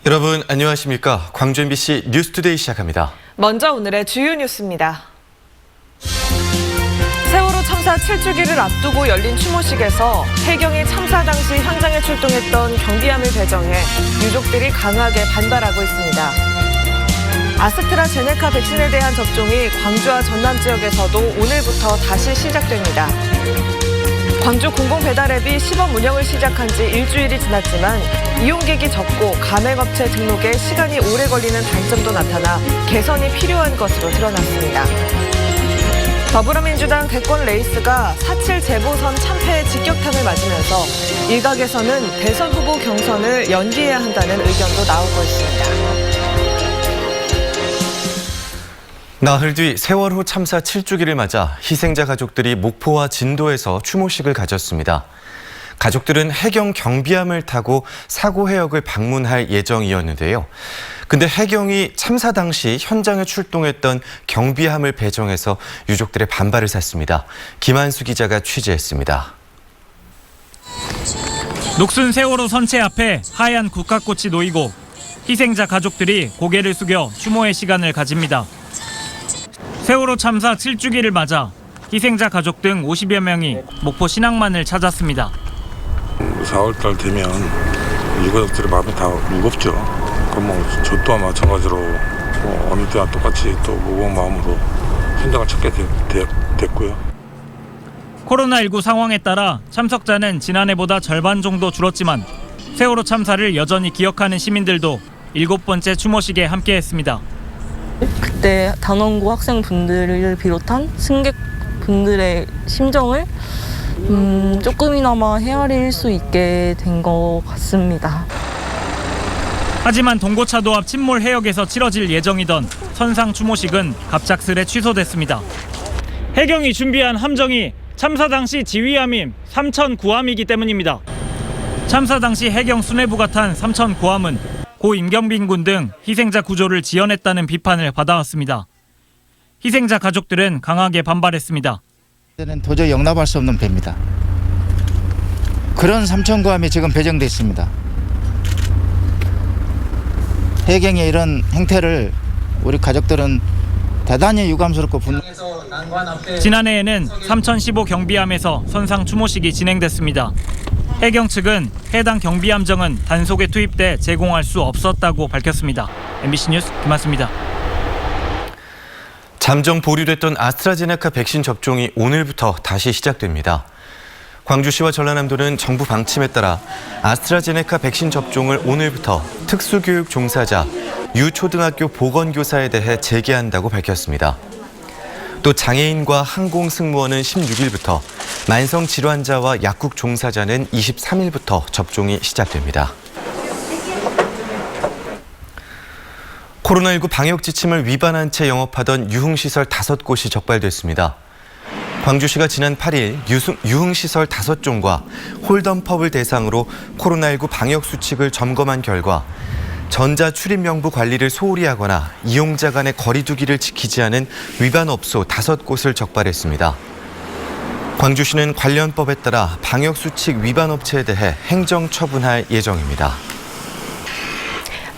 여러분 안녕하십니까? 광주 MBC 뉴스투데이 시작합니다. 먼저 오늘의 주요 뉴스입니다. 세월호 참사 7주기를 앞두고 열린 추모식에서 해경이 참사 당시 현장에 출동했던 경비함을 배정해 유족들이 강하게 반발하고 있습니다. 아스트라제네카 백신에 대한 접종이 광주와 전남 지역에서도 오늘부터 다시 시작됩니다. 광주 공공배달앱이 시범 운영을 시작한 지 일주일이 지났지만 이용객이 적고 가맹업체 등록에 시간이 오래 걸리는 단점도 나타나 개선이 필요한 것으로 드러났습니다. 더불어민주당 대권 레이스가 4.7 재보선 참패의 직격탄을 맞으면서 일각에서는 대선 후보 경선을 연기해야 한다는 의견도 나오고 있습니다. 나흘 뒤 세월호 참사 7주기를 맞아 희생자 가족들이 목포와 진도에서 추모식을 가졌습니다. 가족들은 해경 경비함을 타고 사고 해역을 방문할 예정이었는데요. 근데 해경이 참사 당시 현장에 출동했던 경비함을 배정해서 유족들의 반발을 샀습니다. 김한수 기자가 취재했습니다. 녹슨 세월호 선체 앞에 하얀 국화꽃이 놓이고 희생자 가족들이 고개를 숙여 추모의 시간을 가집니다. 세월호 참사 7주기를 맞아 희생자 가족 등 50여 명이 목포 신앙만을 찾았습니다. 4월달 되면 유가족들의 마음이 다 무겁죠. 저 또한 마찬가지로 어느 때와 똑같이 또 무거운 마음으로 현장을 찾게 됐고요. 코로나19 상황에 따라 참석자는 지난해보다 절반 정도 줄었지만 세월호 참사를 여전히 기억하는 시민들도 7번째 추모식에 함께했습니다. 그때 단원고 학생분들을 비롯한 승객분들의 심정을 조금이나마 헤아릴 수 있게 된 것 같습니다. 하지만 동고차도 앞 침몰 해역에서 치러질 예정이던 선상 추모식은 갑작스레 취소됐습니다. 해경이 준비한 함정이 참사 당시 지휘함인 삼천 구함이기 때문입니다. 참사 당시 해경 수뇌부가 탄 삼천 구함은 고 임경빈 군 등 희생자 구조를 지연했다는 비판을 받아왔습니다. 희생자 가족들은 강하게 반발했습니다. 도저히 용납할 수 없는 배입니다. 그런 삼천구함이 지금 배정돼 있습니다. 해경의 이런 행태를 우리 가족들은 대단히 유감스럽고 지난해에는 3015 경비함에서 선상 추모식이 진행됐습니다. 해경 측은 해당 경비함정은 단속에 투입돼 제공할 수 없었다고 밝혔습니다. MBC 뉴스 김한수입니다. 잠정 보류됐던 아스트라제네카 백신 접종이 오늘부터 다시 시작됩니다. 광주시와 전라남도는 정부 방침에 따라 아스트라제네카 백신 접종을 오늘부터 특수교육 종사자, 유초등학교 보건교사에 대해 재개한다고 밝혔습니다. 또 장애인과 항공승무원은 16일부터, 만성질환자와 약국 종사자는 23일부터 접종이 시작됩니다. 코로나19 방역 지침을 위반한 채 영업하던 유흥시설 5곳이 적발됐습니다. 광주시가 지난 8일 유흥시설 5종과 홀덤펍을 대상으로 코로나19 방역 수칙을 점검한 결과 전자출입명부 관리를 소홀히 하거나 이용자 간의 거리 두기를 지키지 않은 위반 업소 5곳을 적발했습니다. 광주시는 관련 법에 따라 방역수칙 위반 업체에 대해 행정처분할 예정입니다.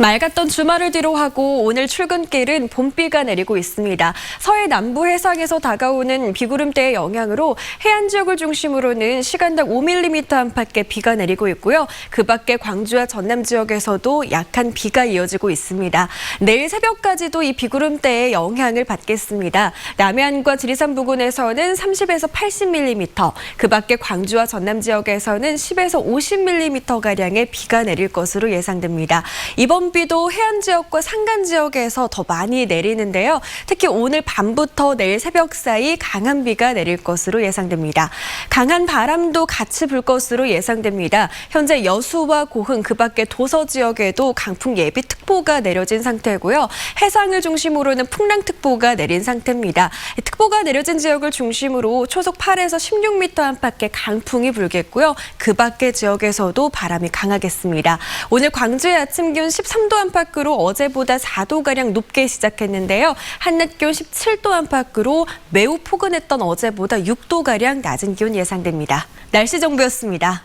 맑았던 주말을 뒤로하고 오늘 출근길은 봄비가 내리고 있습니다. 서해 남부 해상에서 다가오는 비구름대의 영향으로 해안 지역을 중심으로는 시간당 5mm 안팎의 비가 내리고 있고요. 그 밖에 광주와 전남 지역에서도 약한 비가 이어지고 있습니다. 내일 새벽까지도 이 비구름대의 영향을 받겠습니다. 남해안과 지리산 부근에서는 30에서 80mm, 그 밖에 광주와 전남 지역에서는 10에서 50mm가량의 비가 내릴 것으로 예상됩니다. 이번 비도 해안 지역과 산간 지역에서 더 많이 내리는데요. 특히 오늘 밤부터 내일 새벽 사이 강한 비가 내릴 것으로 예상됩니다. 강한 바람도 같이 불 것으로 예상됩니다. 현재 여수와 고흥, 그 밖에 도서 지역에도 강풍 예비특보가 내려진 상태고요. 해상을 중심으로는 풍랑특보가 내린 상태입니다. 특보가 내려진 지역을 중심으로 초속 8에서 16m 안팎의 강풍이 불겠고요. 그 밖의 지역에서도 바람이 강하겠습니다. 오늘 광주의 아침 기온 13도 안팎으로 어제보다 4도가량 높게 시작했는데요. 한낮 기온 17도 안팎으로 매우 포근했던 어제보다 6도가량 낮은 기온 예상됩니다. 날씨 정보였습니다.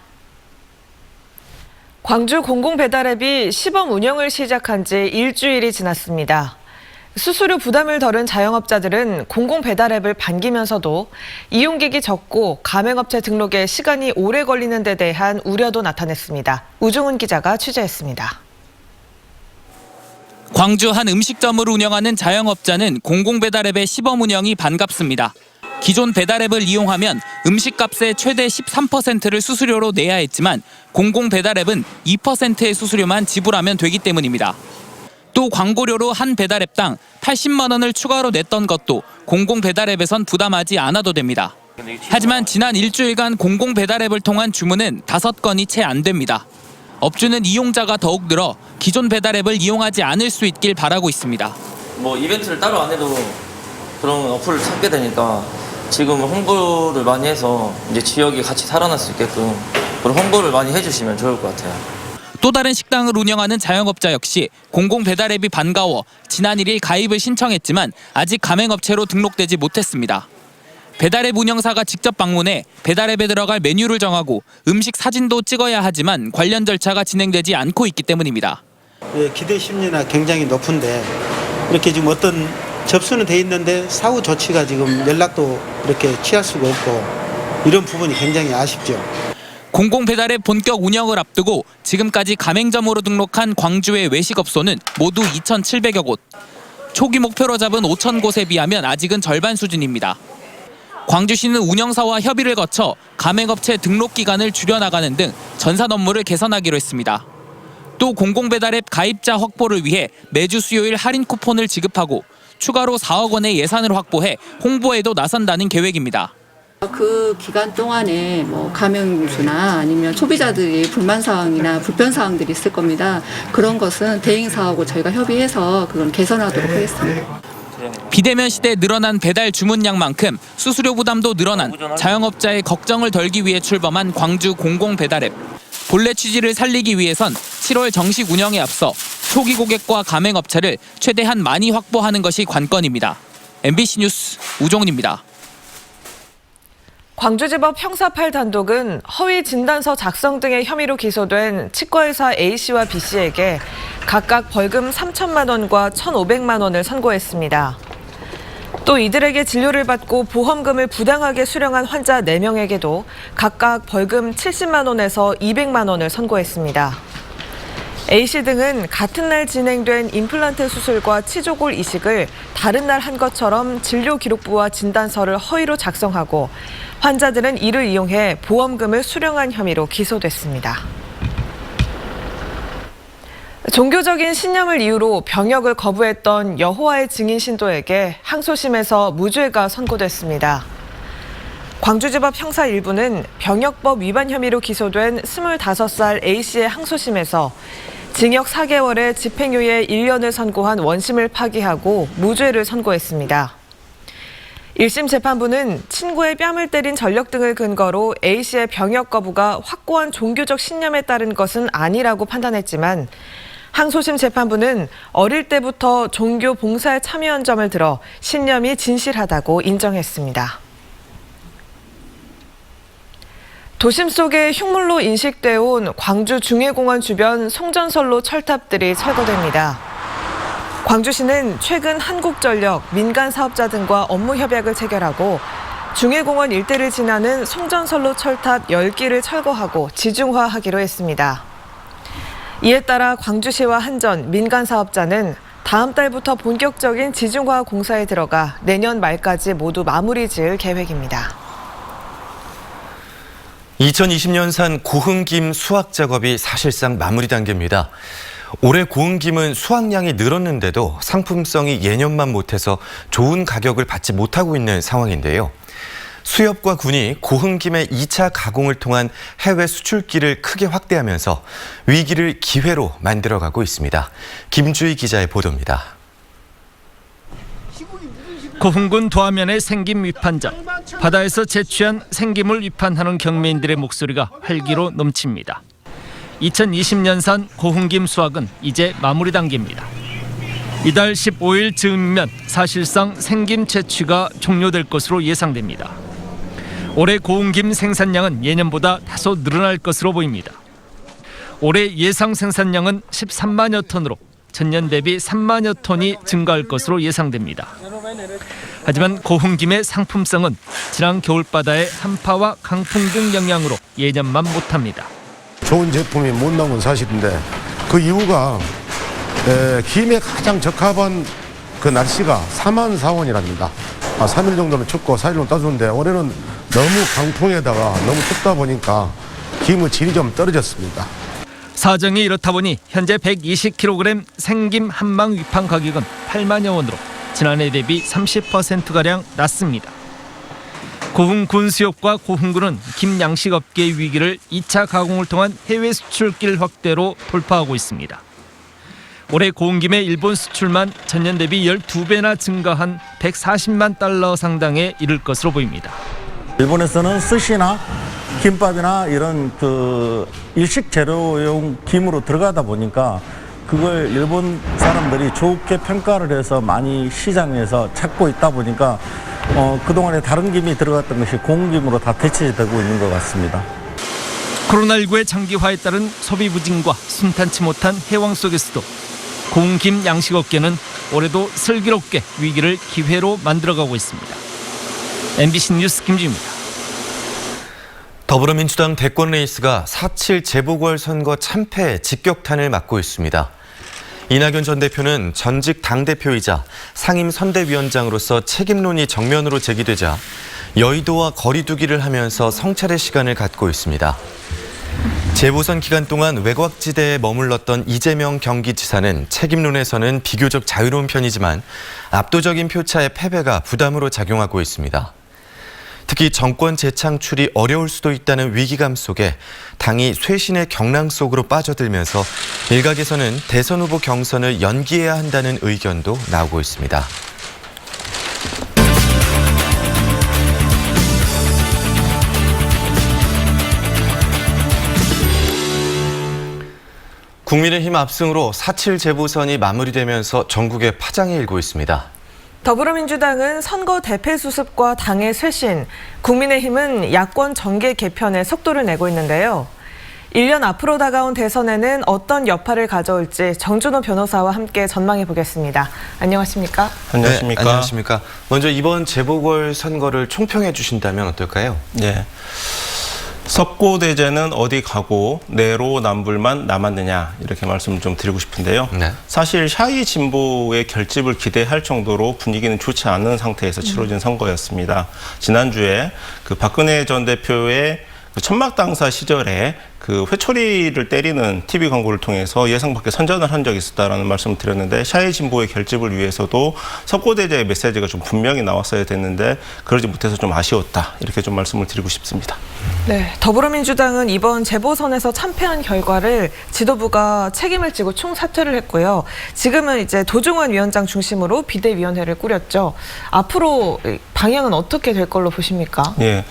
광주 공공배달앱이 시범 운영을 시작한 지 일주일이 지났습니다. 수수료 부담을 덜은 자영업자들은 공공배달앱을 반기면서도 이용객이 적고 가맹업체 등록에 시간이 오래 걸리는 데 대한 우려도 나타냈습니다. 우종은 기자가 취재했습니다. 광주 한 음식점을 운영하는 자영업자는 공공배달앱의 시범 운영이 반갑습니다. 기존 배달앱을 이용하면 음식값의 최대 13%를 수수료로 내야 했지만 공공배달앱은 2%의 수수료만 지불하면 되기 때문입니다. 또 광고료로 한 배달앱당 80만 원을 추가로 냈던 것도 공공배달앱에선 부담하지 않아도 됩니다. 하지만 지난 일주일간 공공배달앱을 통한 주문은 5건이 채 안 됩니다. 업주는 이용자가 더욱 늘어 기존 배달앱을 이용하지 않을 수 있길 바라고 있습니다. 이벤트를 따로 안 해도 그런 어플을 찾게 되니까 지금 홍보를 많이 해서 이제 지역이 같이 살아날 수 있게끔 그런 홍보를 많이 해주시면 좋을 것 같아요. 또 다른 식당을 운영하는 자영업자 역시 공공배달앱이 반가워 지난 1일 가입을 신청했지만 아직 가맹업체로 등록되지 못했습니다. 배달앱 운영사가 직접 방문해 배달앱에 들어갈 메뉴를 정하고 음식 사진도 찍어야 하지만 관련 절차가 진행되지 않고 있기 때문입니다. 기대 심리나 굉장히 높은데 이렇게 지금 어떤 접수는 돼 있는데 사후 조치가 지금 연락도 이렇게 취할 수가 없고 이런 부분이 굉장히 아쉽죠. 공공배달앱 본격 운영을 앞두고 지금까지 가맹점으로 등록한 광주의 외식업소는 모두 2,700여 곳. 초기 목표로 잡은 5,000 곳에 비하면 아직은 절반 수준입니다. 광주시는 운영사와 협의를 거쳐 가맹업체 등록 기간을 줄여나가는 등 전산 업무를 개선하기로 했습니다. 또 공공배달앱 가입자 확보를 위해 매주 수요일 할인 쿠폰을 지급하고 추가로 4억 원의 예산을 확보해 홍보에도 나선다는 계획입니다. 그 기간 동안에 가맹주나 아니면 소비자들이 불만사항이나 불편사항들이 있을 겁니다. 그런 것은 대행사하고 저희가 협의해서 그건 개선하도록 하겠습니다. 비대면 시대에 늘어난 배달 주문량만큼 수수료 부담도 늘어난 자영업자의 걱정을 덜기 위해 출범한 광주 공공배달앱. 본래 취지를 살리기 위해선 7월 정식 운영에 앞서 초기 고객과 가맹업체를 최대한 많이 확보하는 것이 관건입니다. MBC 뉴스 우종훈입니다. 광주지법 형사 8단독은 허위 진단서 작성 등의 혐의로 기소된 치과의사 A씨와 B씨에게 각각 벌금 3천만 원과 1,500만 원을 선고했습니다. 또 이들에게 진료를 받고 보험금을 부당하게 수령한 환자 4명에게도 각각 벌금 70만 원에서 200만 원을 선고했습니다. A씨 등은 같은 날 진행된 임플란트 수술과 치조골 이식을 다른 날 한 것처럼 진료기록부와 진단서를 허위로 작성하고 환자들은 이를 이용해 보험금을 수령한 혐의로 기소됐습니다. 종교적인 신념을 이유로 병역을 거부했던 여호와의 증인 신도에게 항소심에서 무죄가 선고됐습니다. 광주지법 형사 1부는 병역법 위반 혐의로 기소된 25살 A씨의 항소심에서 징역 4개월에 집행유예 1년을 선고한 원심을 파기하고 무죄를 선고했습니다. 1심 재판부는 친구의 뺨을 때린 전력 등을 근거로 A씨의 병역 거부가 확고한 종교적 신념에 따른 것은 아니라고 판단했지만 항소심 재판부는 어릴 때부터 종교 봉사에 참여한 점을 들어 신념이 진실하다고 인정했습니다. 도심 속에 흉물로 인식돼 온 광주 중해공원 주변 송전선로 철탑들이 철거됩니다. 광주시는 최근 한국전력, 민간 사업자 등과 업무 협약을 체결하고 중해공원 일대를 지나는 송전선로 철탑 10기를 철거하고 지중화하기로 했습니다. 이에 따라 광주시와 한전, 민간 사업자는 다음 달부터 본격적인 지중화 공사에 들어가 내년 말까지 모두 마무리 지을 계획입니다. 2020년산 고흥김 수확 작업이 사실상 마무리 단계입니다. 올해 고흥김은 수확량이 늘었는데도 상품성이 예년만 못해서 좋은 가격을 받지 못하고 있는 상황인데요. 수협과 군이 고흥김의 2차 가공을 통한 해외 수출길을 크게 확대하면서 위기를 기회로 만들어가고 있습니다. 김주희 기자의 보도입니다. 고흥군 도하면의 생김 위판장. 바다에서 채취한 생김을 위판하는 경매인들의 목소리가 활기로 넘칩니다. 2020년산 고흥김 수확은 이제 마무리 단계입니다. 이달 15일 즈음이면 사실상 생김 채취가 종료될 것으로 예상됩니다. 올해 고흥김 생산량은 예년보다 다소 늘어날 것으로 보입니다. 올해 예상 생산량은 13만여 톤으로 전년 대비 3만여 톤이 증가할 것으로 예상됩니다. 하지만 고흥김의 상품성은 지난 겨울바다의 한파와 강풍 등 영향으로 예년만 못합니다. 좋은 제품이 못 나온 건 사실인데 그 이유가 김에 가장 적합한 그 날씨가 3만 4원이랍니다. 3일 정도는 춥고 4일은 따주는데 올해는 너무 강풍에다가 너무 춥다 보니까 김의 질이 좀 떨어졌습니다. 사정이 이렇다 보니 현재 120kg 생김 한망 위판 가격은 8만여 원으로 지난해 대비 30%가량 낮습니다. 고흥 군수협과 고흥군은 김 양식업계의 위기를 2차 가공을 통한 해외 수출길 확대로 돌파하고 있습니다. 올해 고흥김의 일본 수출만 전년 대비 12배나 증가한 140만 달러 상당에 이를 것으로 보입니다. 일본에서는 스시나 김밥이나 이런 그 일식 재료용 김으로 들어가다 보니까 그걸 일본 사람들이 좋게 평가를 해서 많이 시장에서 찾고 있다 보니까 그동안에 다른 김이 들어갔던 것이 고흥김으로 다 대체되고 있는 것 같습니다. 코로나19의 장기화에 따른 소비 부진과 순탄치 못한 해왕 속에서도 고흥김 양식업계는 올해도 슬기롭게 위기를 기회로 만들어가고 있습니다. MBC 뉴스 김주입니다. 더불어민주당 대권 레이스가 4.7 재보궐선거 참패 직격탄을 맞고 있습니다. 이낙연 전 대표는 전직 당대표이자 상임선대위원장으로서 책임론이 정면으로 제기되자 여의도와 거리두기를 하면서 성찰의 시간을 갖고 있습니다. 재보선 기간 동안 외곽지대에 머물렀던 이재명 경기지사는 책임론에서는 비교적 자유로운 편이지만 압도적인 표차의 패배가 부담으로 작용하고 있습니다. 특히 정권 재창출이 어려울 수도 있다는 위기감 속에 당이 쇄신의 경랑 속으로 빠져들면서 일각에서는 대선 후보 경선을 연기해야 한다는 의견도 나오고 있습니다. 국민의힘 압승으로 4.7 재보선이 마무리되면서 전국에 파장이 일고 있습니다. 더불어민주당은 선거 대패 수습과 당의 쇄신, 국민의힘은 야권 정계 개편에 속도를 내고 있는데요. 1년 앞으로 다가온 대선에는 어떤 여파를 가져올지 정준호 변호사와 함께 전망해 보겠습니다. 안녕하십니까? 안녕하십니까? 네, 안녕하십니까? 먼저 이번 재보궐선거를 총평해 주신다면 어떨까요? 네. 석고대제는 어디 가고 내로남불만 남았느냐 이렇게 말씀을 좀 드리고 싶은데요. 네. 사실 샤이 진보의 결집을 기대할 정도로 분위기는 좋지 않은 상태에서 치러진 선거였습니다. 지난주에 그 박근혜 전 대표의 그 천막 당사 시절에 그 회초리를 때리는 TV 광고를 통해서 예상 밖의 선전을 한 적이 있었다라는 말씀을 드렸는데 샤이 진보의 결집을 위해서도 석고대제의 메시지가 좀 분명히 나왔어야 됐는데 그러지 못해서 좀 아쉬웠다 이렇게 좀 말씀을 드리고 싶습니다. 네, 더불어민주당은 이번 재보선에서 참패한 결과를 지도부가 책임을 지고 총사퇴를 했고요. 지금은 이제 도종환 위원장 중심으로 비대위원회를 꾸렸죠. 앞으로 방향은 어떻게 될 걸로 보십니까? 예,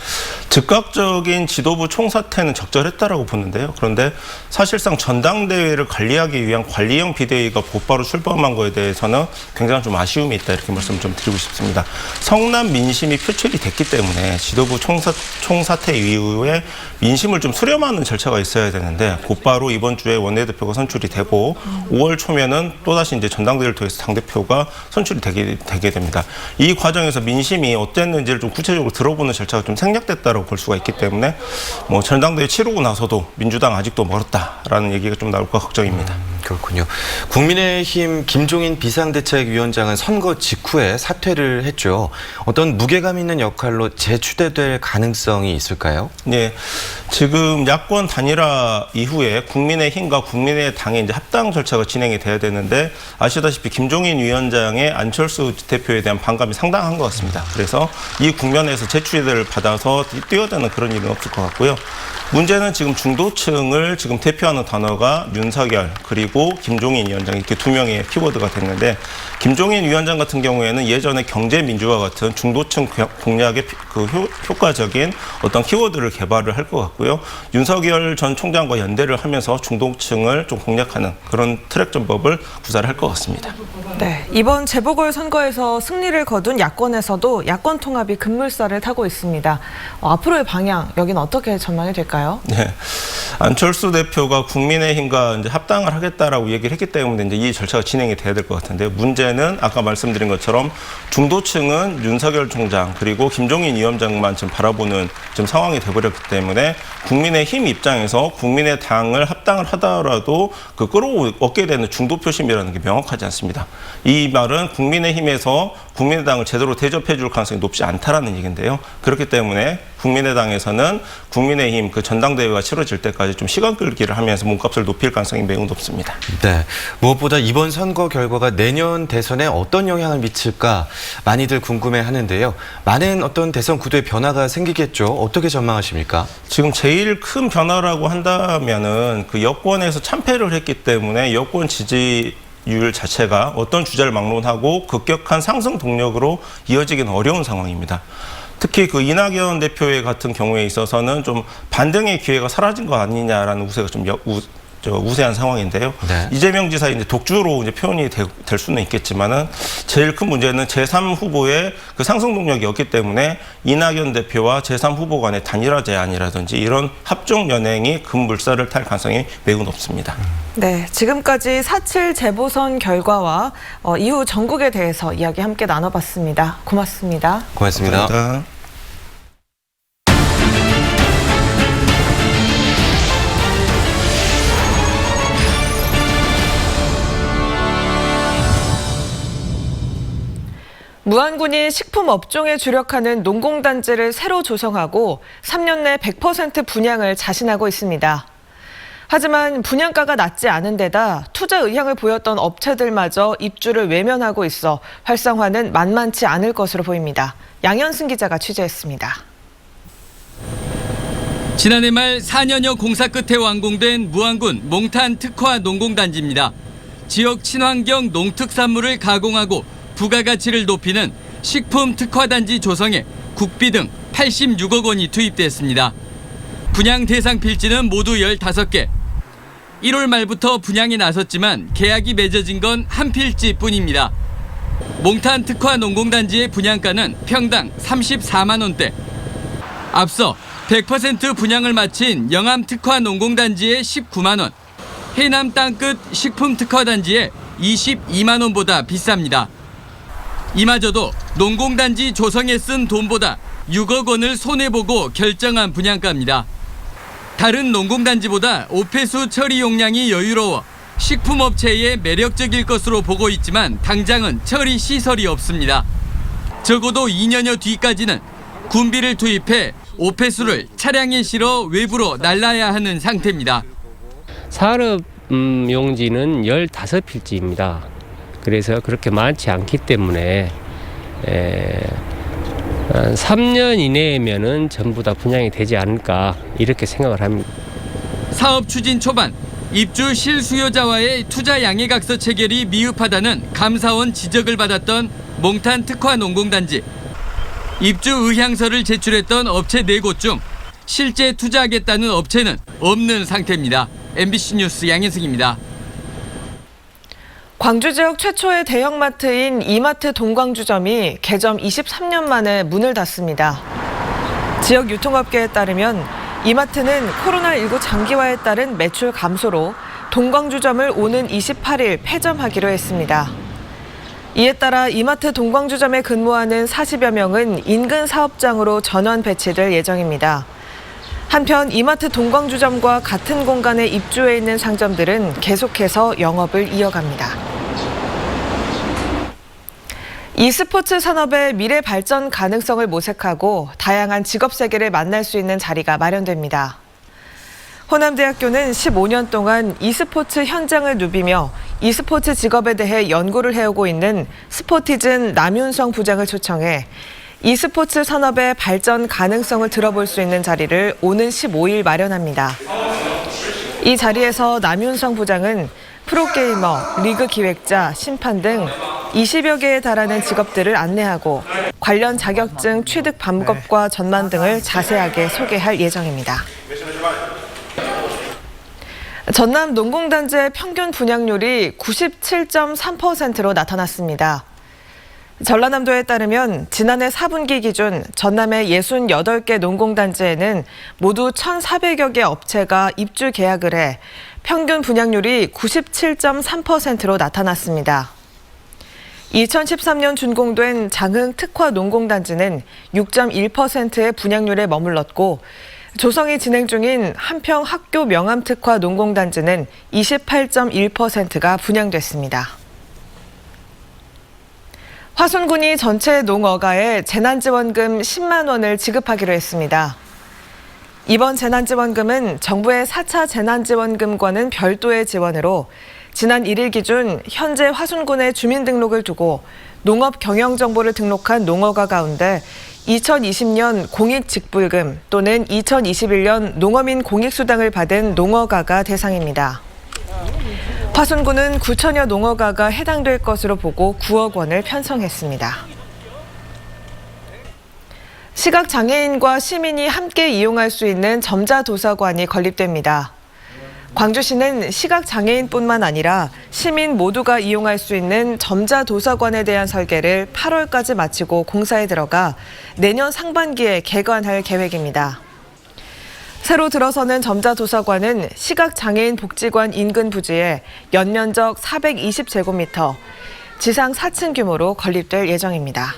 즉각적인 지도부 총사퇴는 적절했다라고 보는데요. 그런데 사실상 전당대회를 관리하기 위한 관리형 비대위가 곧바로 출범한 거에 대해서는 굉장히 좀 아쉬움이 있다 이렇게 말씀 좀 드리고 싶습니다. 성남 민심이 표출이 됐기 때문에 지도부 총사퇴 이후에 민심을 좀 수렴하는 절차가 있어야 되는데 곧바로 이번 주에 원내대표가 선출이 되고 5월 초면은 또다시 이제 전당대회를 통해서 당대표가 선출이 되게 됩니다. 이 과정에서 민심이 어땠는지를 좀 구체적으로 들어보는 절차가 좀 생략됐다고 볼 수가 있기 때문에 뭐 전당대회 치르고 나서도 민주당 아직도 멀었다라는 얘기가 좀 나올까 걱정입니다. 그렇군요. 국민의힘 김종인 비상대책위원장은 선거 직후에 사퇴를 했죠. 어떤 무게감 있는 역할로 재추대될 가능성이 있을까요? 네, 지금 야권 단일화 이후에 국민의힘과 국민의당의 이제 합당 절차가 진행이 돼야 되는데 아시다시피 김종인 위원장의 안철수 대표에 대한 반감이 상당한 것 같습니다. 그래서 이 국면에서 재추대를 받아서 뛰어드는 그런 일은 없을 것 같고요. 문제는 지금 중도층을 지금 대표하는 단어가 윤석열 그리고 김종인 위원장 이렇게 두 명의 키워드가 됐는데 김종인 위원장 같은 경우에는 예전에 경제민주화 같은 중도층 공략의 그 효과적인 어떤 키워드를 개발을 할 것 같고요. 윤석열 전 총장과 연대를 하면서 중도층을 좀 공략하는 그런 트랙 전법을 구사를 할 것 같습니다. 네, 이번 재보궐선거에서 승리를 거둔 야권에서도 야권 통합이 급물살을 타고 있습니다. 앞으로의 방향 여기는 어떻게 전망이 될까요? 네, 안철수 대표가 국민의힘과 이제 합당을 하겠다라고 얘기를 했기 때문에 이제 이 절차가 진행이 돼야 될 것 같은데요. 문제는 아까 말씀드린 것처럼 중도층은 윤석열 총장 그리고 김종인 위원장만 지금 바라보는 지금 상황이 돼버렸기 때문에 국민의힘 입장에서 국민의당을 합당을 하더라도 그 끌어얻게 되는 중도 표심이라는 게 명확하지 않습니다. 이 말은 국민의힘에서 국민의당을 제대로 대접해 줄 가능성이 높지 않다라는 얘기인데요. 그렇기 때문에 국민의당에서는 국민의힘 그 전당대회가 치러질 때까지 좀 시간 끌기를 하면서 몸값을 높일 가능성이 매우 높습니다. 네, 무엇보다 이번 선거 결과가 내년 대선에 어떤 영향을 미칠까 많이들 궁금해하는데요. 많은 어떤 대선 구도의 변화가 생기겠죠. 어떻게 전망하십니까? 지금 제일 큰 변화라고 한다면은 그 여권에서 참패를 했기 때문에 여권 지지율 자체가 어떤 주자를 막론하고 급격한 상승 동력으로 이어지기는 어려운 상황입니다. 특히 그 이낙연 대표의 같은 경우에 있어서는 좀 반등의 기회가 사라진 거 아니냐라는 우세가 좀 우세한 상황인데요. 네. 이재명 지사의 이제 독주로 이제 표현이 될 수는 있겠지만은 제일 큰 문제는 제3 후보의 그 상승 동력이 없기 때문에 이낙연 대표와 제3 후보 간의 단일화 제안이라든지 이런 합종 연행이 급물살을 탈 가능성이 매우 높습니다. 네, 지금까지 4.7 재보선 결과와 이후 전국에 대해서 이야기 함께 나눠봤습니다. 고맙습니다. 고맙습니다. 감사합니다. 무안군이 식품 업종에 주력하는 농공단지를 새로 조성하고 3년 내 100% 분양을 자신하고 있습니다. 하지만 분양가가 낮지 않은 데다 투자 의향을 보였던 업체들마저 입주를 외면하고 있어 활성화는 만만치 않을 것으로 보입니다. 양현승 기자가 취재했습니다. 지난해 말 4년여 공사 끝에 완공된 무안군 몽탄 특화 농공단지입니다. 지역 친환경 농특산물을 가공하고 부가가치를 높이는 식품 특화단지 조성에 국비 등 86억 원이 투입됐습니다. 분양 대상 필지는 모두 15개. 1월 말부터 분양에 나섰지만 계약이 맺어진 건 한 필지뿐입니다. 몽탄 특화 농공단지의 분양가는 평당 34만 원대. 앞서 100% 분양을 마친 영암 특화 농공단지의 19만 원, 해남 땅끝 식품 특화단지의 22만 원보다 비쌉니다. 이마저도 농공단지 조성에 쓴 돈보다 6억 원을 손해보고 결정한 분양가입니다. 다른 농공단지보다 오폐수 처리 용량이 여유로워 식품업체에 매력적일 것으로 보고 있지만 당장은 처리 시설이 없습니다. 적어도 2년여 뒤까지는 군비를 투입해 오폐수를 차량에 실어 외부로 날라야 하는 상태입니다. 산업 용지는 15필지입니다. 그래서 그렇게 많지 않기 때문에 3년 이내면은 전부 다 분양이 되지 않을까 이렇게 생각을 합니다. 사업 추진 초반 입주 실수요자와의 투자 양해각서 체결이 미흡하다는 감사원 지적을 받았던 몽탄 특화 농공단지. 입주 의향서를 제출했던 업체 4곳 중 실제 투자하겠다는 업체는 없는 상태입니다. MBC 뉴스 양현승입니다. 광주 지역 최초의 대형마트인 이마트 동광주점이 개점 23년 만에 문을 닫습니다. 지역 유통업계에 따르면 이마트는 코로나19 장기화에 따른 매출 감소로 동광주점을 오는 28일 폐점하기로 했습니다. 이에 따라 이마트 동광주점에 근무하는 40여 명은 인근 사업장으로 전원 배치될 예정입니다. 한편 이마트 동광주점과 같은 공간에 입주해 있는 상점들은 계속해서 영업을 이어갑니다. e스포츠 산업의 미래 발전 가능성을 모색하고 다양한 직업 세계를 만날 수 있는 자리가 마련됩니다. 호남대학교는 15년 동안 e스포츠 현장을 누비며 e스포츠 직업에 대해 연구를 해오고 있는 스포티즌 남윤성 부장을 초청해 e스포츠 산업의 발전 가능성을 들어볼 수 있는 자리를 오는 15일 마련합니다. 이 자리에서 남윤성 부장은 프로게이머, 리그 기획자, 심판 등 20여 개에 달하는 직업들을 안내하고 관련 자격증 취득 방법과 전망 등을 자세하게 소개할 예정입니다. 전남 농공단지의 평균 분양률이 97.3%로 나타났습니다. 전라남도에 따르면 지난해 4분기 기준 전남의 68개 농공단지에는 모두 1,400여 개 업체가 입주 계약을 해 평균 분양률이 97.3%로 나타났습니다. 2013년 준공된 장흥 특화 농공단지는 6.1%의 분양률에 머물렀고 조성이 진행 중인 한평 학교 명암 특화 농공단지는 28.1%가 분양됐습니다. 화순군이 전체 농어가에 재난지원금 10만 원을 지급하기로 했습니다. 이번 재난지원금은 정부의 4차 재난지원금과는 별도의 지원으로 지난 1일 기준 현재 화순군의 주민등록을 두고 농업 경영정보를 등록한 농어가 가운데 2020년 공익직불금 또는 2021년 농어민 공익수당을 받은 농어가가 대상입니다. 화순군은 9천여 농어가가 해당될 것으로 보고 9억 원을 편성했습니다. 시각장애인과 시민이 함께 이용할 수 있는 점자도서관이 건립됩니다. 광주시는 시각장애인뿐만 아니라 시민 모두가 이용할 수 있는 점자도서관에 대한 설계를 8월까지 마치고 공사에 들어가 내년 상반기에 개관할 계획입니다. 새로 들어서는 점자도서관은 시각장애인 복지관 인근 부지에 연면적 420제곱미터, 지상 4층 규모로 건립될 예정입니다.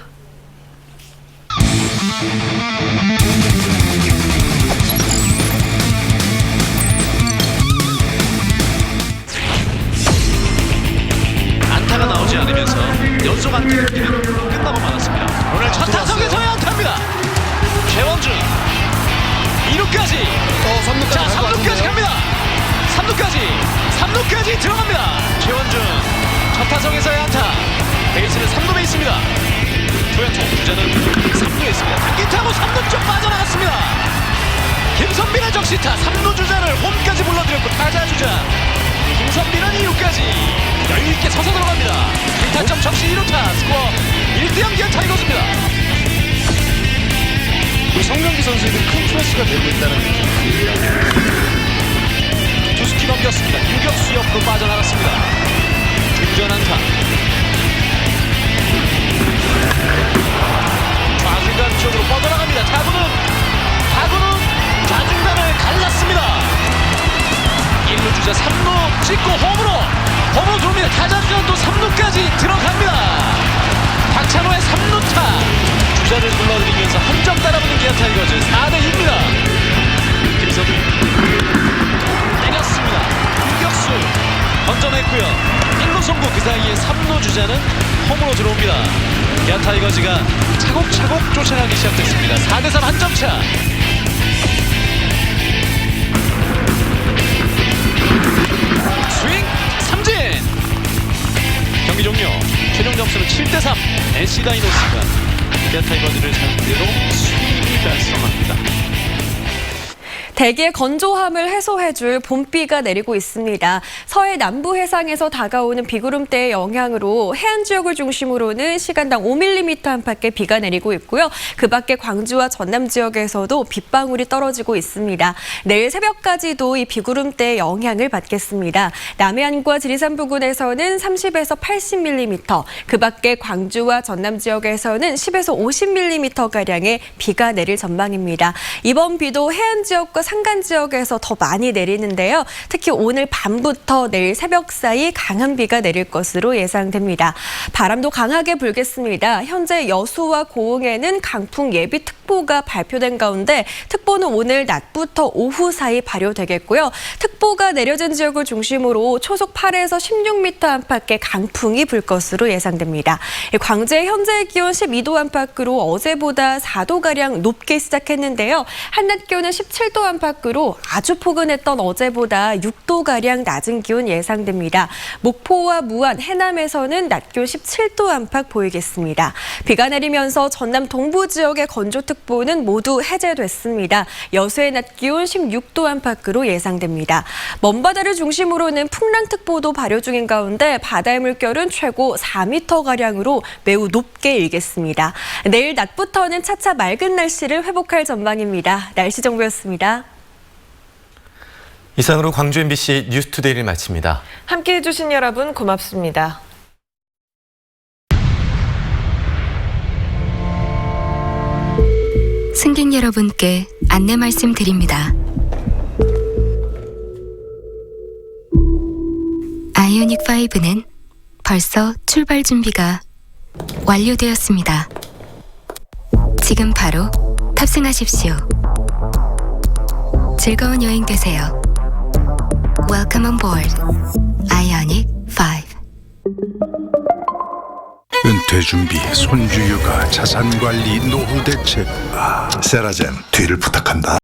안타가 나오지 않으면서 연속 안타를 뛰면 끝나고 말았습니다. 오늘 첫 타석에서의 안타입니다. 최원준 2루까지. 3루까지. 자, 3루까지 갑니다. 3루까지 들어갑니다. 최원준 첫 타석에서의 안타. 베이스는 3루에 있습니다. 조현종 주자는 3루에 있습니다. 단기 타고 3루 쪽 빠져나갔습니다. 김선빈의 적시타 3루 주자를 홈까지 불러들였고 타자 주자 김선빈은 2루까지 여유있게 서서 들어갑니다. 1타점 적시 2루타 스코어 1대0 기아 타이거즈입니다. 우리 성명기 선수에게 큰 플러스가 되고 있다는 느낌입니다. 투수키 넘겼습니다. 유격수 옆으로 빠져나갔습니다. 중전 안타. 좌중간 쪽으로 뻗어나갑니다. 타구는 좌중간을 갈랐습니다. 1루 주자 3루 찍고 홈으로 들어옵니다. 타자 주자는 또 3루까지 들어갑니다. 박찬호의 3루타. 주자를 불러들이면서 한 점 따라붙는 기아 타이거즈 4대2입니다. 김성빈 때렸습니다. 유격수 던져냈고요. 1루 송구 그 사이에 3루 주자는 홈으로 들어옵니다. 기아 타이거즈가 차곡차곡 쫓아가기 시작됐습니다. 4대3 한 점 차. 스윙 삼진. 경기 종료. 최종 점수는 7대3. NC 다이노스가 기아 타이거즈를 상대로 수비를 달성합니다. 대기의 건조함을 해소해줄 봄비가 내리고 있습니다. 서해 남부 해상에서 다가오는 비구름대의 영향으로 해안 지역을 중심으로는 시간당 5mm 안팎의 비가 내리고 있고요. 그 밖에 광주와 전남 지역에서도 빗방울이 떨어지고 있습니다. 내일 새벽까지도 이 비구름대의 영향을 받겠습니다. 남해안과 지리산 부근에서는 30에서 80mm, 그 밖에 광주와 전남 지역에서는 10에서 50mm가량의 비가 내릴 전망입니다. 이번 비도 해안 지역과 산간 지역에서 더 많이 내리는데요. 특히 오늘 밤부터 내일 새벽 사이 강한 비가 내릴 것으로 예상됩니다. 바람도 강하게 불겠습니다. 현재 여수와 고흥에는 강풍 예비특보가 발표된 가운데 특보는 오늘 낮부터 오후 사이 발효되겠고요. 특보가 내려진 지역을 중심으로 초속 8에서 16m 안팎의 강풍이 불 것으로 예상됩니다. 광주의 현재 기온 12도 안팎으로 어제보다 4도가량 높게 시작했는데요. 한낮 기온은 17도 안팎으로 아주 포근했던 어제보다 6도가량 낮은 기온 예상됩니다. 목포와 무안, 해남에서는 낮 기온 17도 안팎 보이겠습니다. 비가 내리면서 전남 동부 지역의 건조특보는 모두 해제됐습니다. 여수의 낮 기온 16도 안팎으로 예상됩니다. 먼바다를 중심으로는 풍랑특보도 발효 중인 가운데 바다의 물결은 최고 4m가량으로 매우 높게 일겠습니다. 내일 낮부터는 차차 맑은 날씨를 회복할 전망입니다. 날씨 정보였습니다. 이상으로 광주 MBC 뉴스투데이를 마칩니다. 함께해 주신 여러분 고맙습니다. 승객 여러분께 안내 말씀드립니다. 아이오닉 5는 벌써 출발 준비가 완료되었습니다. 지금 바로 탑승하십시오. 즐거운 여행 되세요. Welcome on board Ioniq 5. 은퇴 준비, 손주 육아, 자산 관리, 노후 대책. 세라젠 뒤를 부탁한다.